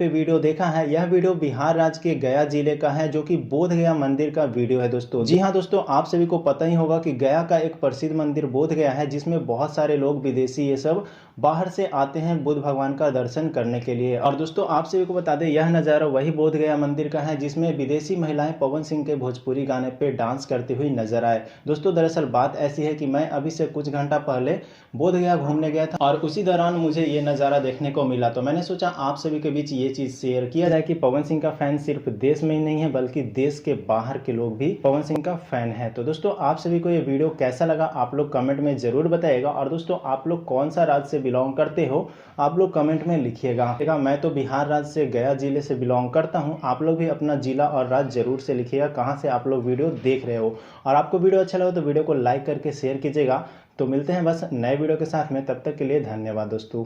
पे वीडियो देखा है, यह वीडियो बिहार राज्य के गया जिले का है, जो कि बोध गया मंदिर का वीडियो है दोस्तों। जी हाँ दोस्तों, आप सभी को पता ही होगा कि गया का एक प्रसिद्ध मंदिर बोध गया है, जिसमें बहुत सारे लोग विदेशी ये सब बाहर से आते हैं बुद्ध भगवान का दर्शन करने के लिए। और दोस्तों आप सभी को बता दें, यह नज़ारा वही बोध गया मंदिर का है जिसमें विदेशी महिलाएं पवन सिंह के भोजपुरी गाने पे डांस करती हुई नजर आए। दोस्तों दरअसल बात ऐसी है कि मैं अभी से कुछ घंटा पहले बोध गया घूमने गया था और उसी दौरान मुझे ये नज़ारा देखने को मिला, तो मैंने सोचा आप सभी के बीच ये चीज़ शेयर किया जाए कि पवन सिंह का फैन सिर्फ देश में ही नहीं है बल्कि देश के बाहर के लोग भी पवन सिंह का फैन है। तो दोस्तों आप सभी को ये वीडियो कैसा लगा आप लोग कमेंट में जरूर बताइएगा। और दोस्तों आप लोग कौन सा राज्य से बिलोंग करते हो आप लोग कमेंट में लिखिएगा। मैं तो बिहार राज्य से गया जिले से बिलोंग करता हूँ, आप लोग भी अपना जिला और राज्य जरूर से लिखिएगा कहाँ से आप लोग वीडियो देख रहे हो। और आपको वीडियो अच्छा लगा तो वीडियो को लाइक करके शेयर कीजिएगा। तो मिलते हैं बस नए वीडियो के साथ में, तब तक के लिए धन्यवाद दोस्तों।